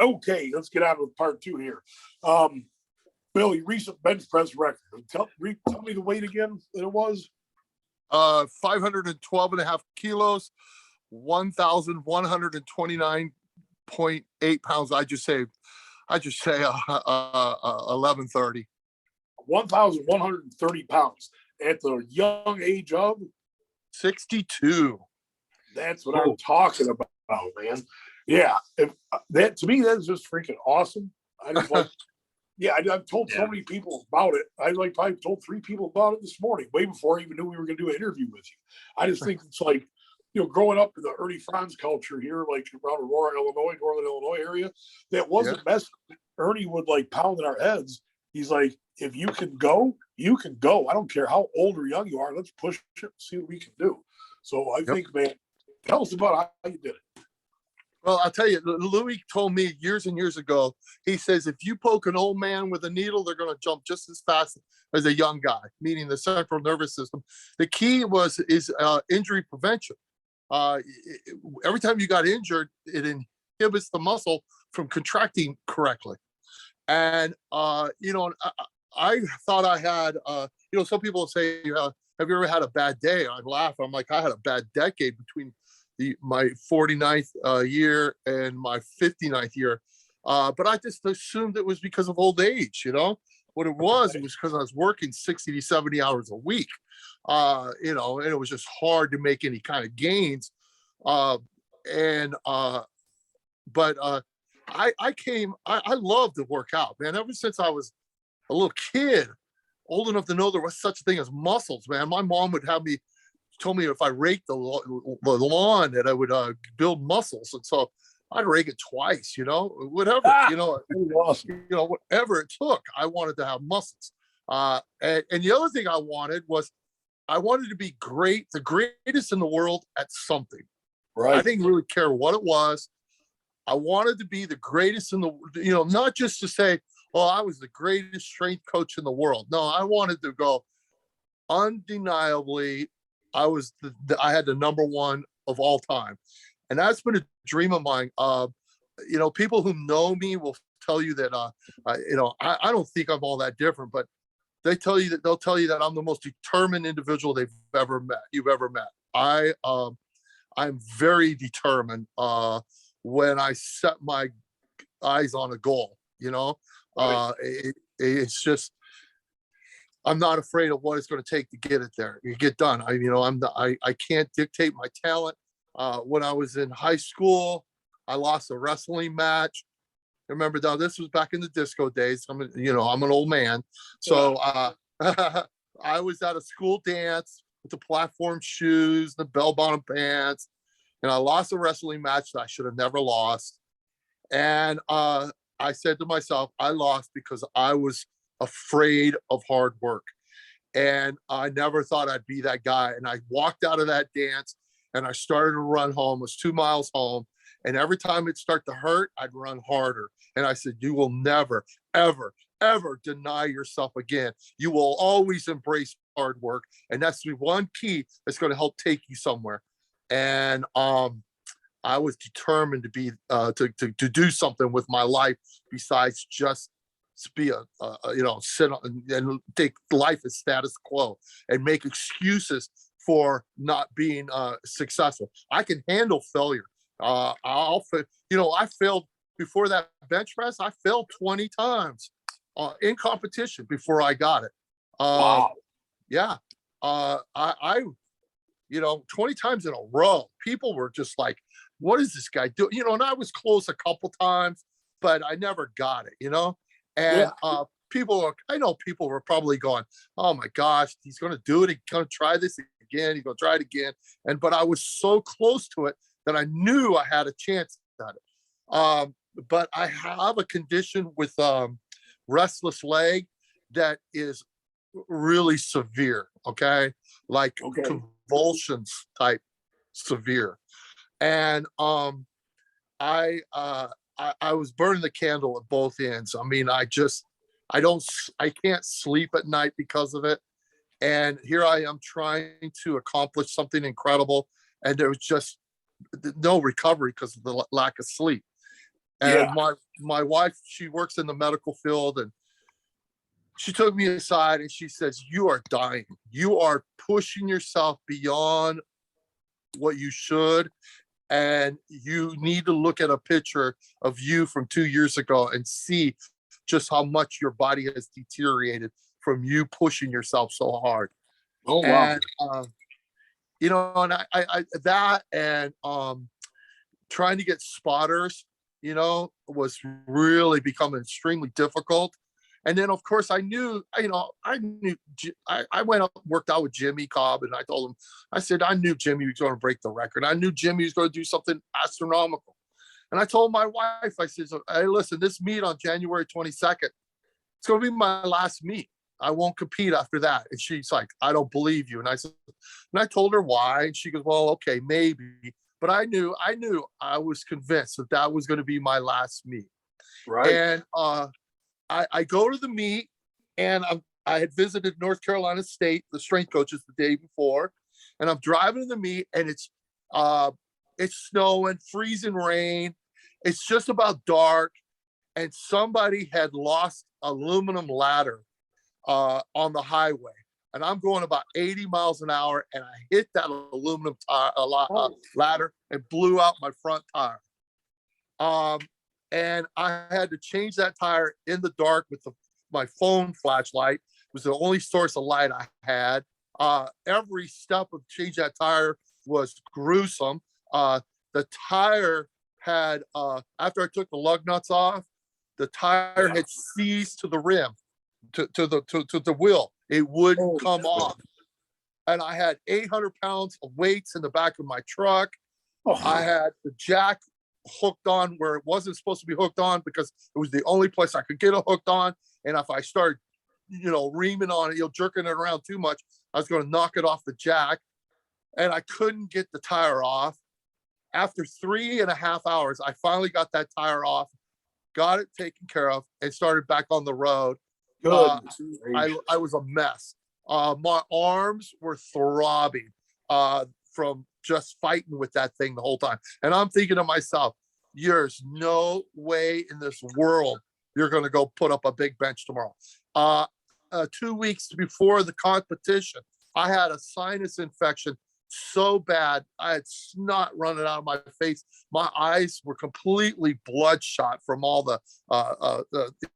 Okay, let's get on with part two here. Bill, your recent bench press record. Tell me the weight again that it was. 512 and a half kilos, 1,129.8 pounds. I just say 1130. 1,130 pounds at the young age of 62. That's what I'm talking about, man. Yeah, that to me, that's just freaking awesome. I just like, yeah, I've told so many people about it. I probably told 3 people about it this morning, way before I even knew we were going to do an interview with you. I just think it's like, growing up in the Ernie Franz culture here, like around Aurora, Illinois, Northern Illinois area, that wasn't messing. Ernie would like pound in our heads. He's like, if you can go, you can go. I don't care how old or young you are. Let's push it and see what we can do. So I think, man, tell us about how you did it. Well, I'll tell you, Louis told me years and years ago, he says, if you poke an old man with a needle, they're going to jump just as fast as a young guy, meaning the central nervous system. The key is injury prevention. Every time you got injured, it inhibits the muscle from contracting correctly. And, I thought I had, some people say, have you ever had a bad day? I laugh. I'm like, I had a bad decade between my 49th year and my 59th year. But I just assumed it was because of old age, What it was because I was working 60 to 70 hours a week, and it was just hard to make any kind of gains. I love to work out, man. Ever since I was a little kid, old enough to know there was such a thing as muscles, man. My mom would told me if I raked the lawn that I would build muscles. And so I'd rake it twice, whatever, whatever it took. I wanted to have muscles. And the other thing I wanted to be great, the greatest in the world at something. Right. I didn't really care what it was. I wanted to be the greatest in the, not just to say, oh, I was the greatest strength coach in the world. No, I wanted to go undeniably. I had the number one of all time. And that's been a dream of mine. People who know me will tell you that, I don't think I'm all that different, but they'll tell you that I'm the most determined individual you've ever met. I'm very determined when I set my eyes on a goal, it's just, I'm not afraid of what it's going to take to get it there. You get done. I can't dictate my talent. When I was in high school, I lost a wrestling match. Remember, now this was back in the disco days. I'm an old man. So I was at a school dance with the platform shoes, the bell-bottom pants, and I lost a wrestling match that I should have never lost. And I said to myself, I lost because I was afraid of hard work. And I never thought I'd be that guy. And I walked out of that dance and I started to run home. It was 2 miles home. And every time it'd start to hurt, I'd run harder. And I said, you will never, ever, ever deny yourself again. You will always embrace hard work. And that's the one key that's going to help take you somewhere. And I was determined to be to do something with my life besides just be sit and take life as status quo and make excuses for not being successful. I can handle failure. I failed before that bench press. I failed 20 times in competition before I got it. Wow. Yeah. I 20 times in a row. People were just like, what is this guy doing? And I was close a couple times, but I never got it, And I know people were probably going, oh my gosh, he's going to do it. He's going to try this again. He's going to try it again. But I was so close to it that I knew I had a chance at it. But I have a condition with restless leg that is really severe. Okay. Like convulsions type severe. And I was burning the candle at both ends. I mean, I can't sleep at night because of it. And here I am trying to accomplish something incredible. And there was just no recovery because of the lack of sleep. And Yeah. my wife, she works in the medical field, and she took me aside and she says, "You are dying. You are pushing yourself beyond what you should. And you need to look at a picture of you from 2 years ago and see just how much your body has deteriorated from you pushing yourself so hard." Oh wow. And and I that and trying to get spotters, was really becoming extremely difficult. And then, of course, I knew, I went up, worked out with Jimmy Cobb, and I told him, I said, I knew Jimmy was going to break the record. I knew Jimmy was going to do something astronomical. And I told my wife, I said, "Hey, listen, this meet on January 22nd, it's going to be my last meet. I won't compete after that." And she's like, "I don't believe you." And I said, and I told her why. And she goes, "Well, okay, maybe." But I knew, I was convinced that that was going to be my last meet. Right. And I go to the meet, and I had visited North Carolina State, the strength coaches, the day before, and I'm driving to the meet, and it's snowing, freezing rain. It's just about dark, and somebody had lost aluminum ladder on the highway, and I'm going about 80 miles an hour, and I hit that aluminum ladder and blew out my front tire. And I had to change that tire in the dark with my phone flashlight. It was the only source of light I had. Every step of change that tire was gruesome. The tire had, after I took the lug nuts off, the tire had seized to the rim, to the wheel. It wouldn't come off. And I had 800 pounds of weights in the back of my truck. I had the jack hooked on where it wasn't supposed to be hooked on, because it was the only place I could get it hooked on. And if I started, reaming on it, jerking it around too much, I was going to knock it off the jack. And I couldn't get the tire off. After 3.5 hours, I finally got that tire off, got it taken care of, and started back on the road. I was a mess. My arms were throbbing from just fighting with that thing the whole time. And I'm thinking to myself, there's no way in this world you're going to go put up a big bench tomorrow. 2 weeks before the competition, I had a sinus infection so bad. I had snot running out of my face. My eyes were completely bloodshot from all the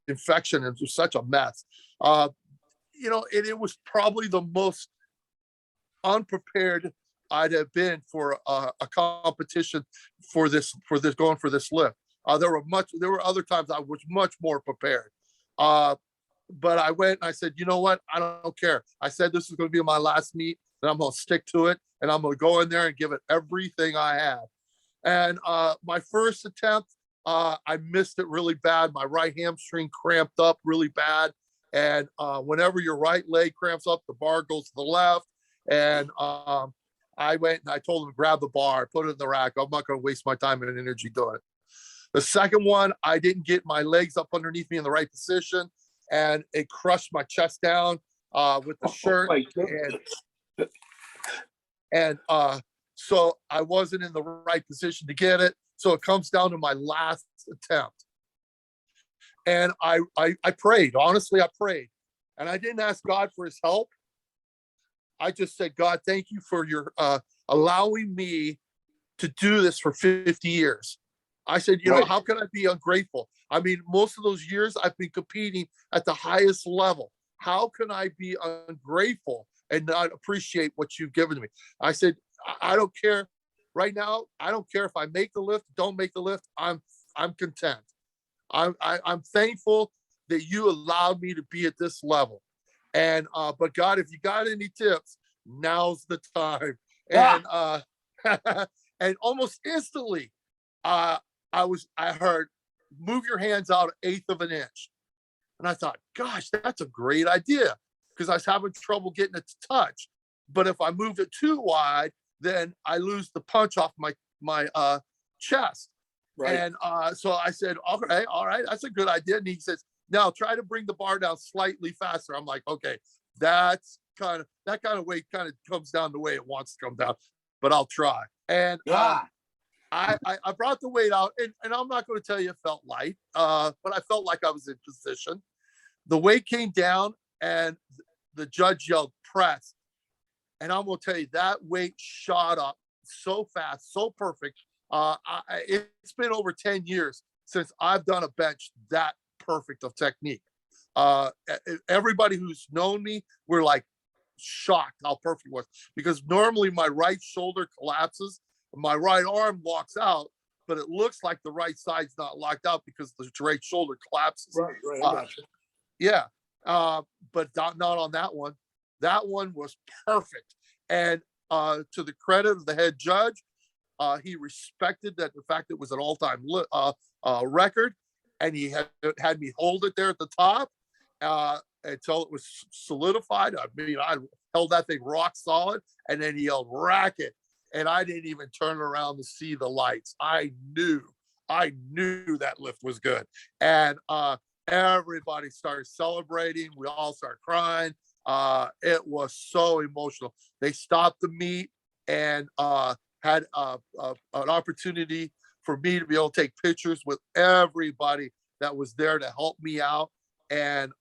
infection. It was such a mess. It was probably the most unprepared I'd have been for a competition for this going for this lift. There were other times I was much more prepared. But I went and I said, "You know what? I don't care." I said, "This is going to be my last meet, and I'm going to stick to it, and I'm going to go in there and give it everything I have." And my first attempt, I missed it really bad. My right hamstring cramped up really bad. And whenever your right leg cramps up, the bar goes to the left. And I went and I told him to grab the bar, put it in the rack. I'm not going to waste my time and energy doing it. The second one, I didn't get my legs up underneath me in the right position, and it crushed my chest down with the shirt. And so I wasn't in the right position to get it. So it comes down to my last attempt. And I prayed. Honestly, I prayed. And I didn't ask God for his help. I just said, "God, thank you for your allowing me to do this for 50 years. I said, how can I be ungrateful? I mean, most of those years I've been competing at the highest level. How can I be ungrateful and not appreciate what you've given me?" I said, I don't care right now. I don't care if I make the lift, don't make the lift. I'm content. I'm thankful that you allowed me to be at this level. And but God, if you got any tips, now's the time. And and almost instantly, I heard, "Move your hands out 1/8 of an inch." And I thought, gosh, that's a great idea, because I was having trouble getting it to touch. But if I move it too wide, then I lose the punch off my chest. Right. And so I said, all right, that's a good idea. And he says, "Now try to bring the bar down slightly faster." I'm like, okay, that kind of weight kind of comes down the way it wants to come down, but I'll try. And I brought the weight out, and I'm not going to tell you it felt light, but I felt like I was in position. The weight came down, and the judge yelled press. And I'm going to tell you that weight shot up so fast, so perfect. It's been over 10 years since I've done a bench that perfect of technique. Everybody who's known me, we're like shocked how perfect it was, because normally my right shoulder collapses, my right arm locks out, but it looks like the right side's not locked out because the right shoulder collapses. Right. I got you. Yeah. But not on that one. That one was perfect. And to the credit of the head judge, he respected that the fact it was an all-time record, and he had me hold it there at the top until it was solidified. I mean, I held that thing rock solid, and then he yelled racket, and I didn't even turn around to see the lights. I knew that lift was good, and everybody started celebrating. We all started crying. It was so emotional. They stopped the meet and had an opportunity for me to be able to take pictures with everybody that was there to help me out. And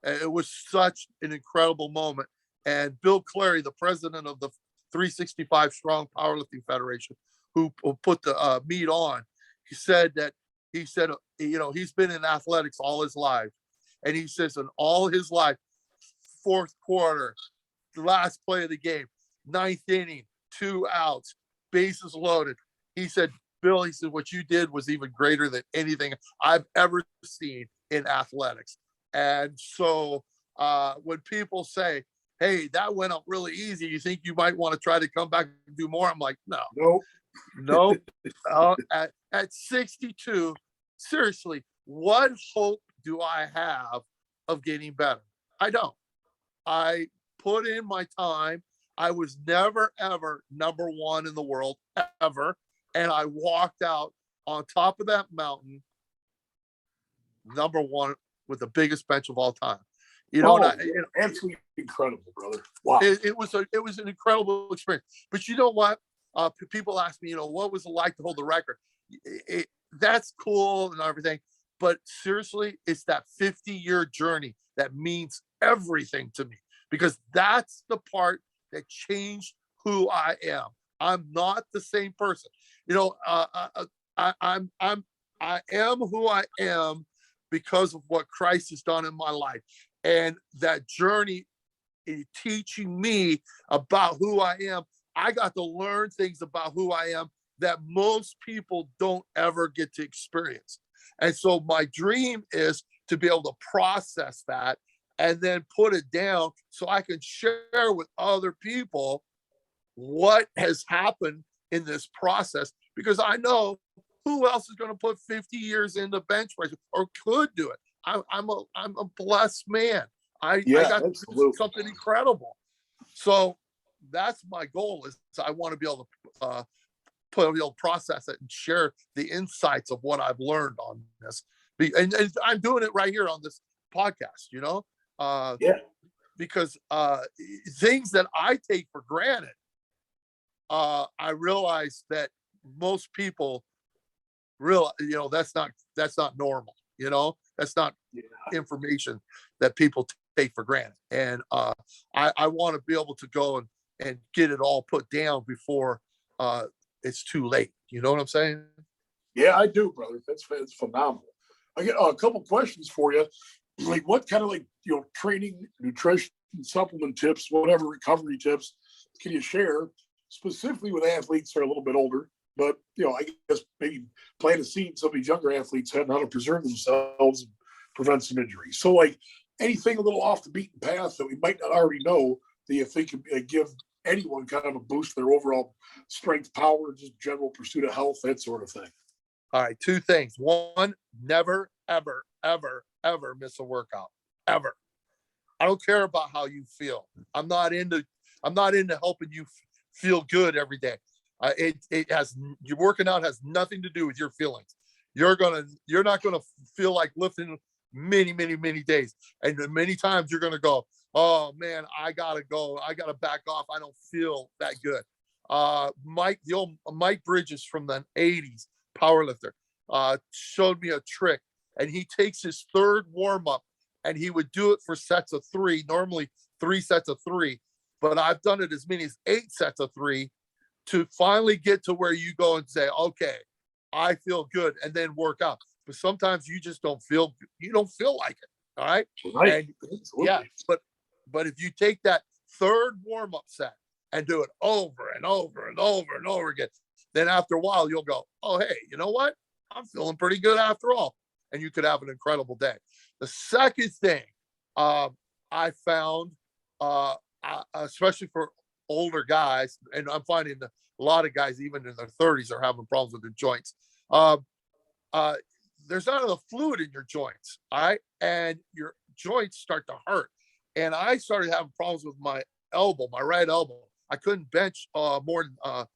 it was such an incredible moment. And Bill Clary, the president of the 365 Strong Powerlifting Federation, who put the meet on, he said, he's been in athletics all his life. And he says in all his life, fourth quarter, the last play of the game, ninth inning, 2 outs, bases loaded. He said, Bill, he said, what you did was even greater than anything I've ever seen in athletics. And so when people say, hey, that went up really easy, you think you might want to try to come back and do more? I'm like, no. At 62, seriously, what hope do I have of getting better? I don't. I put in my time. I was never, ever number one in the world, ever. And I walked out on top of that mountain, number one, with the biggest bench of all time. Absolutely incredible, brother. Wow. It was an incredible experience. But you know what? People ask me, what was it like to hold the record? That's cool and everything. But seriously, it's that 50-year journey that means everything to me, because that's the part that changed who I am. I'm not the same person. I am who I am because of what Christ has done in my life. And that journey is teaching me about who I am. I got to learn things about who I am that most people don't ever get to experience. And so my dream is to be able to process that and then put it down so I can share with other people what has happened in this process, because I know who else is going to put 50 years into bench press or could do it. I'm a blessed man. I got to do something incredible. So that's my goal, is I want to be able to process it and share the insights of what I've learned on this. And I'm doing it right here on this podcast, because things that I take for granted, I realize that most people realize, that's not normal. That's not information that people take for granted. And I want to be able to go and get it all put down before it's too late. You know what I'm saying? Yeah, I do, brother. That's phenomenal. I get a couple questions for you. Like, what kind of training, nutrition, supplement tips, whatever recovery tips can you share specifically with athletes that are a little bit older? But I guess maybe plant a seed some of these younger athletes have how to preserve themselves and prevent some injuries. So, like, anything a little off the beaten path that we might not already know that you think could give anyone kind of a boost to their overall strength, power, just general pursuit of health, that sort of thing. All right, 2 things. 1, never, ever, ever, ever miss a workout, ever. I don't care about how you feel. I'm not into helping you feel good every day. Your working out has nothing to do with your feelings. You're not gonna feel like lifting many, many, many days, and many times you're gonna go, oh man, I gotta go. I gotta back off. I don't feel that good. The old Mike Bridges from the 80s, powerlifter, showed me a trick, and he takes his third warm up and he would do it for sets of 3, normally 3 sets of 3, but I've done it as many as 8 sets of 3 to finally get to where you go and say, okay, I feel good, and then work out. But sometimes you just don't feel like it. All right. Right. And yeah, but if you take that third warm-up set and do it over and over and over and over again, then after a while you'll go, oh, hey, you know what? I'm feeling pretty good after all. And you could have an incredible day. The second thing I found, especially for older guys, and I'm finding a lot of guys, even in their 30s, are having problems with their joints. There's not enough fluid in your joints, all right? And your joints start to hurt. And I started having problems with my elbow, my right elbow. I couldn't bench more than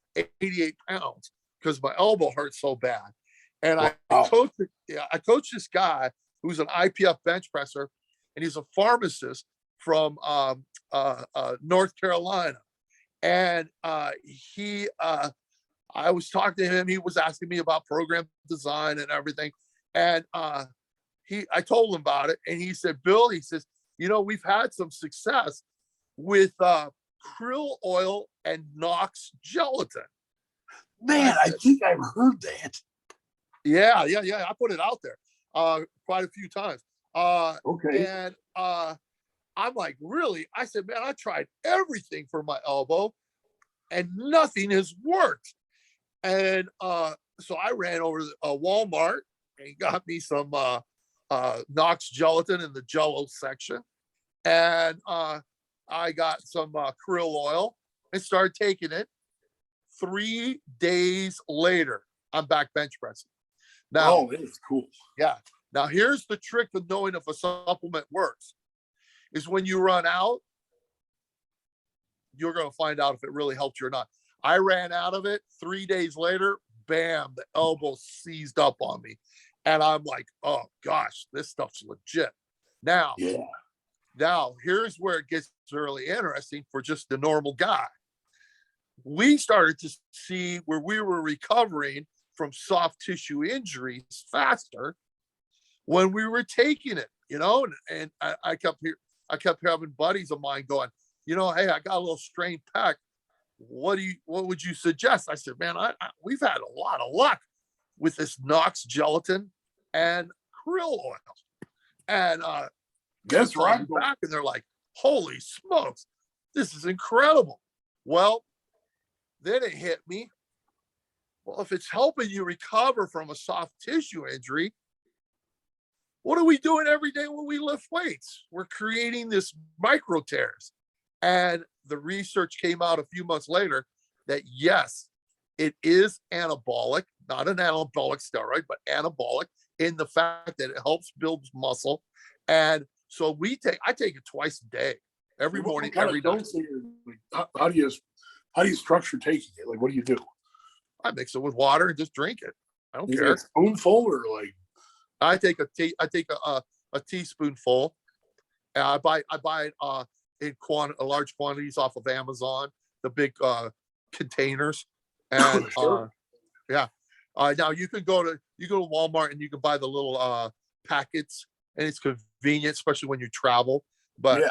88 pounds because my elbow hurt so bad. And I coached this guy who's an IPF bench presser, and he's a pharmacist from North Carolina. And I was talking to him. He was asking me about program design and everything. And I told him about it. And he said, Bill, he says, we've had some success with krill oil and Knox gelatin. Man, I think I've heard that. Yeah. I put it out there quite a few times. Okay. And I'm like, really? I said, man, I tried everything for my elbow and nothing has worked. And so I ran over to Walmart and got me some Knox gelatin in the Jello section. And I got some krill oil and started taking it. 3 days later, I'm back bench pressing. Now, that is cool. Yeah. Now, here's the trick of knowing if a supplement works is when you run out, you're going to find out if it really helped you or not. I ran out of it 3 days later, bam, the elbow seized up on me. And I'm like, oh gosh, this stuff's legit. Now, here's where it gets really interesting for just the normal guy. We started to see where we were recovering from soft tissue injuries faster when we were taking it, and I kept having buddies of mine going, hey, I got a little strained pec. What would you suggest? I said, man, we've had a lot of luck with this Knox gelatin and krill oil. And that's right. Back and they're like, holy smokes, this is incredible. Well, then it hit me. Well, if it's helping you recover from a soft tissue injury, what are we doing every day when we lift weights? We're creating this micro tears. And the research came out a few months later that yes, it is anabolic, not an anabolic steroid, but anabolic in the fact that it helps build muscle. And so I take it twice a day, every morning, every night. How do you structure taking it? Like, what do you do? I mix it with water and just drink it. I don't care. A spoonful or like? I take a teaspoonful. And I buy it in large quantities off of Amazon, the big containers. And Sure. now you can go to Walmart and you can buy the little packets, and it's convenient, especially when you travel. But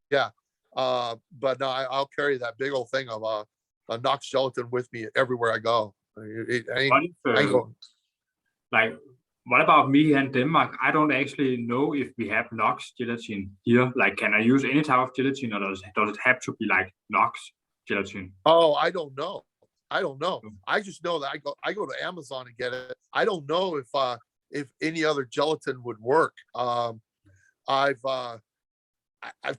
but no, I'll carry that big old thing of a Knox gelatin with me everywhere I go. Like, what about me here in Denmark? I don't actually know if we have Knox gelatin here. Like, can I use any type of gelatin, or does it have to be like Knox gelatin? Oh, I don't know. I just know that I go to Amazon and get it. I don't know if any other gelatin would work. I've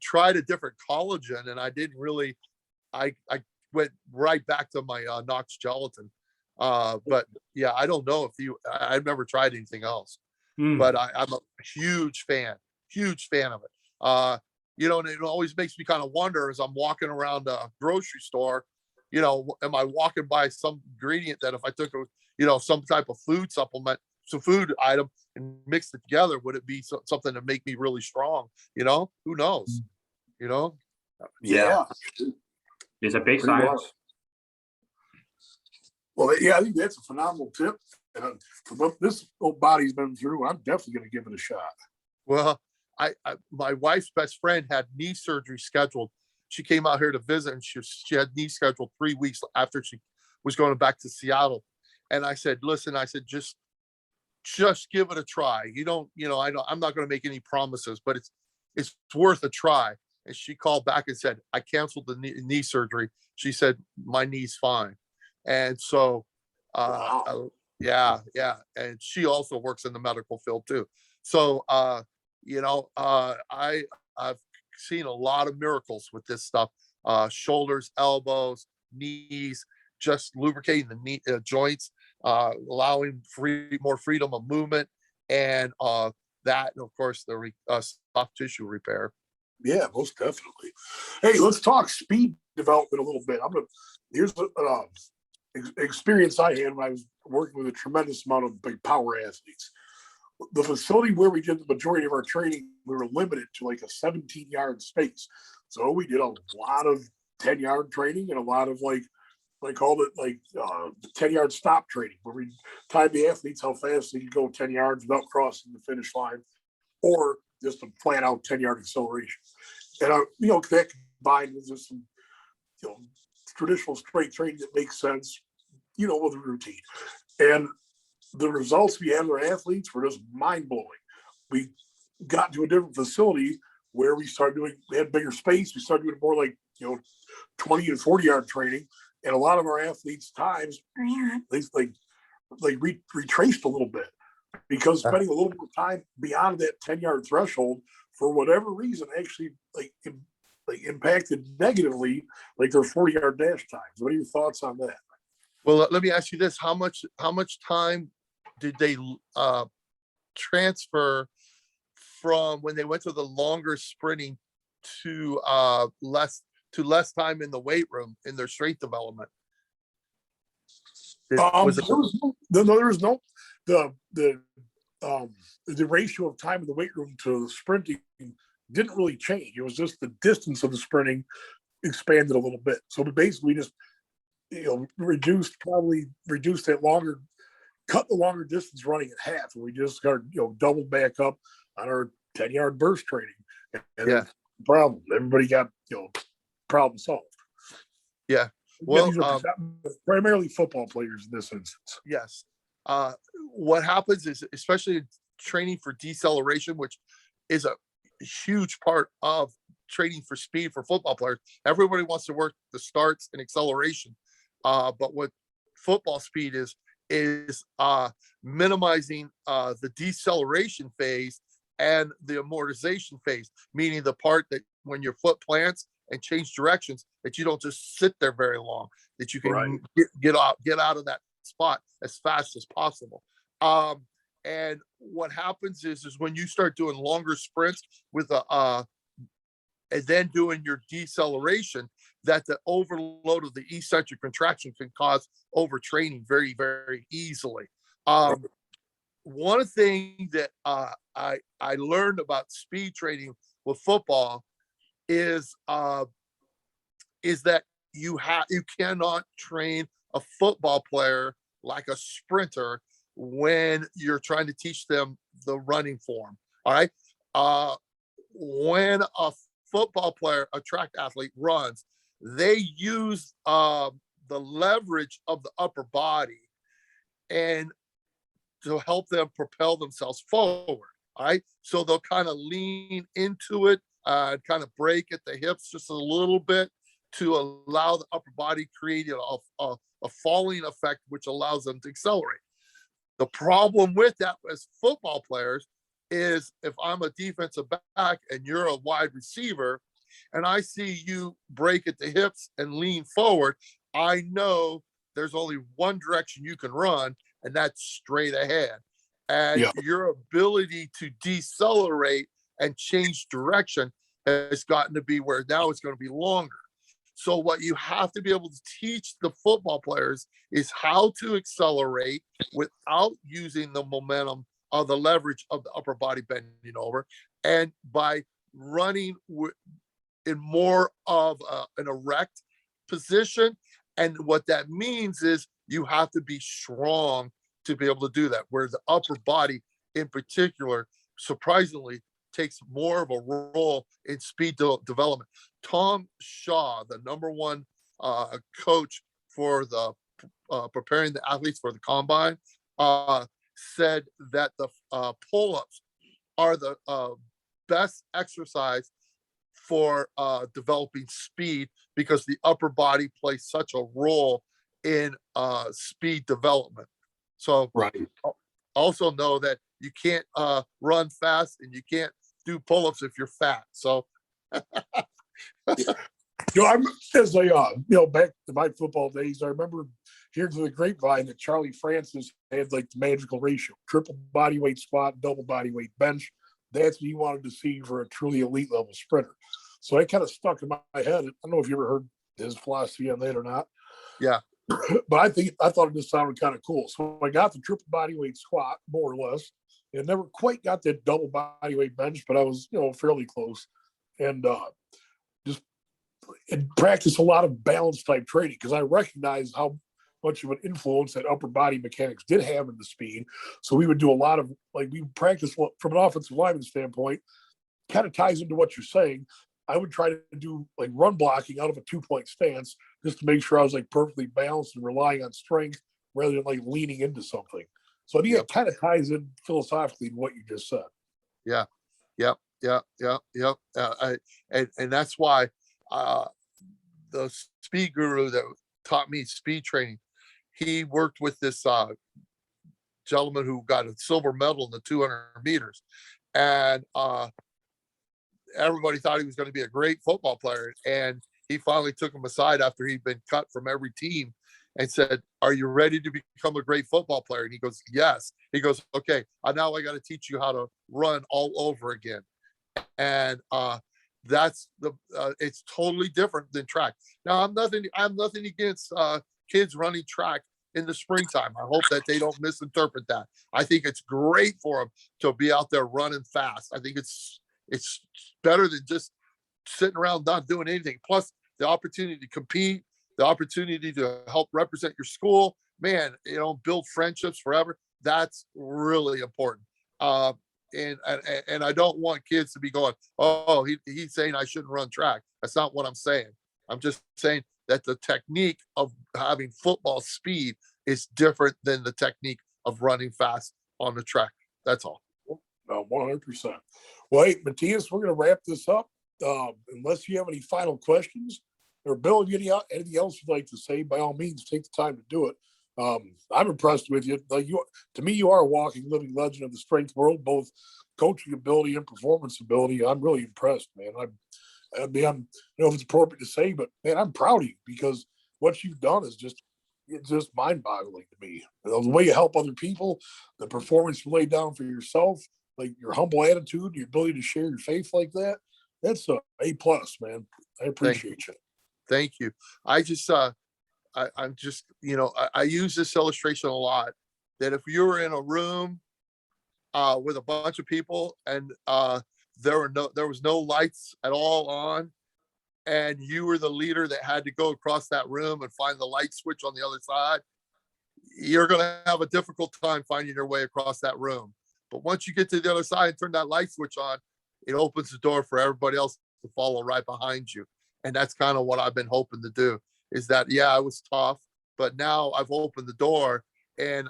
tried a different collagen, and I didn't really. I went right back to my Knox gelatin. But yeah, I don't know I've never tried anything else. But I'm a huge fan of it. And it always makes me kind of wonder as I'm walking around a grocery store, am I walking by some ingredient that if I took some type of food supplement, some food item and mixed it together, would it be something to make me really strong? Who knows? Yeah. It's a big science. Well, yeah, I think that's a phenomenal tip. And from what this old body's been through, I'm definitely going to give it a shot. Well, my wife's best friend had knee surgery scheduled. She came out here to visit, and she had knee scheduled 3 weeks after she was going back to Seattle. And I said, listen, I said, just give it a try. I'm not going to make any promises, but it's worth a try. And she called back and said, I canceled the knee surgery. She said, my knee's fine. And so, Wow. yeah. And she also works in the medical field too. So, I've seen a lot of miracles with this stuff, shoulders, elbows, knees, just lubricating the knee joints, allowing more freedom of movement, and that, and of course, the soft tissue repair. Yeah, most definitely. Hey, let's talk speed development a little bit. Here's an experience I had when I was working with a tremendous amount of big power athletes. The facility where we did the majority of our training, we were limited to like a 17-yard space. So we did a lot of 10-yard training and a lot of I called it 10-yard stop training, where we timed the athletes how fast they could go 10 yards without crossing the finish line, or just a flat out 10-yard acceleration. And that combined with just some traditional strength training that makes sense, with a routine. And the results we had with our athletes were just mind blowing. We got to a different facility where we had bigger space. We started doing more 20 and 40-yard training. And a lot of our athletes' times, they retraced a little bit, because spending a little more time beyond that 10-yard threshold, for whatever reason, actually impacted negatively their 40-yard dash times. What are your thoughts on that? Well, let me ask you this: how much time did they transfer from when they went to the longer sprinting to less time in the weight room in their strength development? The ratio of time in the weight room to the sprinting didn't really change. It was just the distance of the sprinting expanded a little bit. So we basically just reduced that longer, cut the longer distance running in half, and we just started doubled back up on our 10-yard burst training. And yeah, problem, everybody got problem solved. Yeah. Well, these are primarily football players in this instance. Yes. What happens is, especially training for deceleration, which is a huge part of training for speed for football players. Everybody wants to work the starts and acceleration. But what football speed is minimizing the deceleration phase and the amortization phase, meaning the part that when your foot plants and change directions, that you don't just sit there very long, that you can get out of that spot as fast as possible. And what happens is when you start doing longer sprints with and then doing your deceleration, that the overload of the eccentric contraction can cause overtraining very, very easily. One thing that I learned about speed training with football is that you cannot train a football player like a sprinter when you're trying to teach them the running form. All right. When a football player, a track athlete runs, they use the leverage of the upper body and to help them propel themselves forward. All right. So they'll kind of lean into it, kind of break at the hips just a little bit to allow the upper body create a falling effect, which allows them to accelerate. The problem with that as football players is if I'm a defensive back and you're a wide receiver and I see you break at the hips and lean forward, I know there's only one direction you can run, and that's straight ahead. And your ability to decelerate and change direction has gotten to be where now it's going to be longer. So what you have to be able to teach the football players is how to accelerate without using the momentum of the leverage of the upper body bending over, and by running in more of an erect position And what that means is you have to be strong to be able to do that, where the upper body in particular, surprisingly, takes more of a role in speed development. Tom Shaw, the #1 coach for the preparing the athletes for the combine, said that the pull-ups are the best exercise for developing speed, because the upper body plays such a role in speed development. So Right. also know that you can't run fast and you can't do pull-ups if you're fat. So I'm as back to my football days, I remember hearing through the grapevine that Charlie Francis had like the magical ratio: triple body weight squat, double body weight bench. That's what he wanted to see for a truly elite level sprinter. So it kind of stuck in my head. I don't know if you ever heard his philosophy on that or not. Yeah. But I thought it just sounded kind of cool. So I got the triple body weight squat, more or less. And never quite got that double body weight bench, but I was, fairly close. And just practice a lot of balance type training, because I recognized how much of an influence that upper body mechanics did have in the speed. So we would do a lot of, we practice from an offensive lineman standpoint, kind of ties into what you're saying. I would try to do run blocking out of a 2-point stance, just to make sure I was perfectly balanced and relying on strength rather than leaning into something. So I think it kind of ties in philosophically to what you just said. Yeah. Yep. And that's why the speed guru that taught me speed training, he worked with this gentleman who got a silver medal in the 200 meters. And everybody thought he was going to be a great football player. And he finally took him aside after he'd been cut from every team and said, "Are you ready to become a great football player?" And he goes, "Yes." He goes, "Okay, now I got to teach you how to run all over again." And that's it's totally different than track. Now, I'm nothing against kids running track in the springtime. I hope that they don't misinterpret that. I think it's great for them to be out there running fast. I think it's better than just sitting around not doing anything. Plus, the opportunity to compete, the opportunity to help represent your school, man, build friendships forever. That's really important. And I don't want kids to be going, "Oh, he's saying I shouldn't run track." That's not what I'm saying. I'm just saying that the technique of having football speed is different than the technique of running fast on the track. That's all. No, 100%. Well, hey, Matthias, we're going to wrap this up. Unless you have any final questions, or Bill, anything else you'd like to say, by all means, take the time to do it. I'm impressed with you. To me, you are a walking, living legend of the strength world, both coaching ability and performance ability. I'm really impressed, man. I don't know if it's appropriate to say, but man, I'm proud of you, because what you've done is just mind-boggling to me. The way you help other people, the performance you lay down for yourself, your humble attitude, your ability to share your faith like that. That's A+, man. I appreciate you. Thank you. I just, I'm just, I use this illustration a lot, that if you were in a room with a bunch of people and there was no lights at all on, and you were the leader that had to go across that room and find the light switch on the other side, you're going to have a difficult time finding your way across that room. But once you get to the other side and turn that light switch on, it opens the door for everybody else to follow right behind you. And that's kind of what I've been hoping to do, is that, I was tough, but now I've opened the door and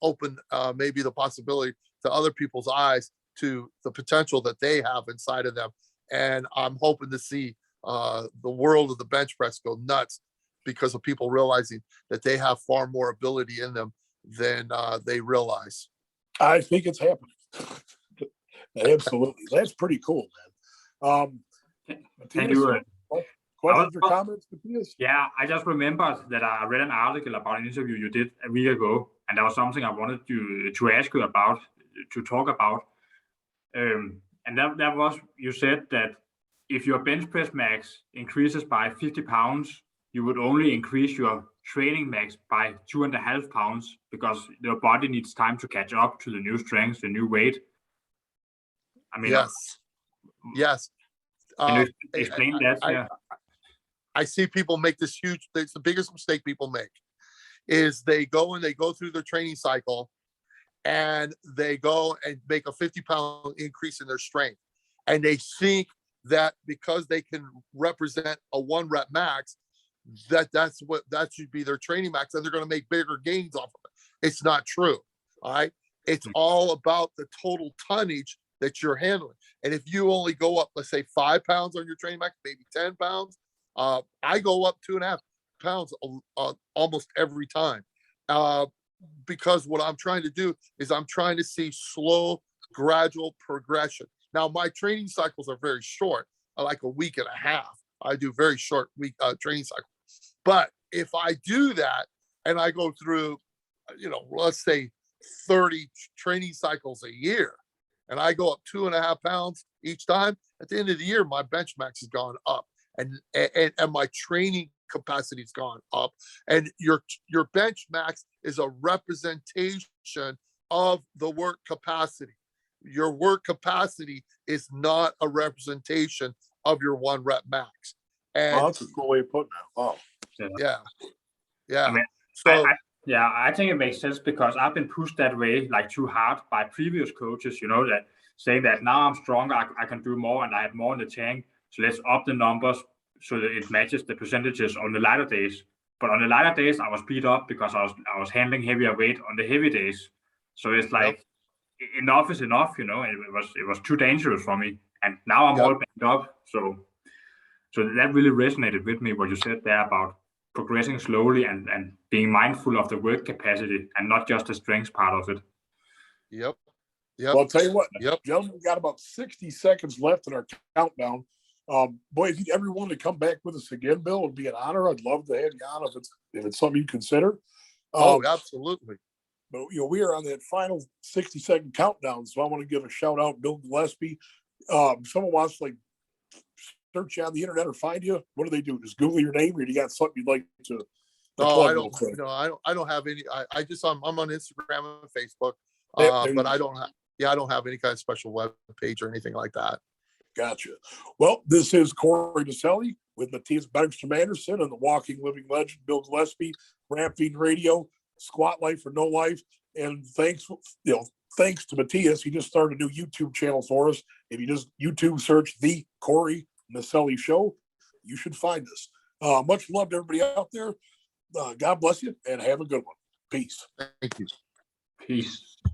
opened maybe the possibility to other people's eyes to the potential that they have inside of them. And I'm hoping to see the world of the bench press go nuts, because of people realizing that they have far more ability in them than they realize. I think it's happening. Absolutely. That's pretty cool, man. Can you, questions or comments, Matthias? Yeah, I just remembered that I read an article about an interview you did a week ago, and there was something I wanted to ask you about, to talk about. And that was, you said that if your bench press max increases by 50 pounds, you would only increase your training max by 2.5 pounds, because your body needs time to catch up to the new strength, the new weight. I mean, yes. Can you explain that? I see people make this huge, it's the biggest mistake people make is they go through their training cycle and they go and make a 50-pound increase in their strength. And they think that because they can represent a 1 rep max, that should be their training max, and they're going to make bigger gains off of it. It's not true. All right. It's all about the total tonnage that you're handling. And if you only go up, let's say 5 pounds on your training max, maybe 10 pounds, I go up 2.5 pounds almost every time. Because what I'm trying to do is I'm trying to see slow, gradual progression. Now, my training cycles are very short, like a week and a half. I do very short week training cycles. But if I do that and I go through, let's say 30 training cycles a year, and I go up 2.5 pounds each time, at the end of the year, my bench max has gone up, and my training capacity has gone up. And your bench max is a representation of the work capacity. Your work capacity is not a representation of your 1 rep max. And that's a cool way of putting it. Oh, yeah. I mean, So I think it makes sense because I've been pushed that way, like too hard by previous coaches, that saying that now I'm stronger, I can do more, and I have more in the tank. So let's up the numbers so that it matches the percentages on the lighter days. But on the lighter days, I was beat up because I was handling heavier weight on the heavy days. So it's like enough is enough, and it was too dangerous for me. And now I'm all banged up. So that really resonated with me, what you said there about progressing slowly and being mindful of the work capacity and not just the strength part of it. Yep. Well, I'll tell you what, gentlemen, we got about 60 seconds left in our countdown. Boy, if you ever want to come back with us again, Bill, it'd be an honor. I'd love to have you on if it's something you consider. Absolutely. But we are on that final 60-second countdown, so I want to give a shout out, Bill Gillespie. Someone wants to search you on the internet or find you. What do they do? Just Google your name, or do you got something you'd like to? No, I don't. I don't have any. I'm on Instagram and Facebook, but I don't have. Yeah, I don't have any kind of special web page or anything like that. Gotcha. Well, this is Corey Maselli with Matthias Bergstrom Anderson and the walking living legend Bill Gillespie, Ramp Feed Radio, Squat Life or No Life. And thanks to Matthias, he just started a new YouTube channel for us. If you just YouTube search the Corey Maselli Show, you should find us. Much love to everybody out there. God bless you and have a good one. Peace. Thank you. Peace.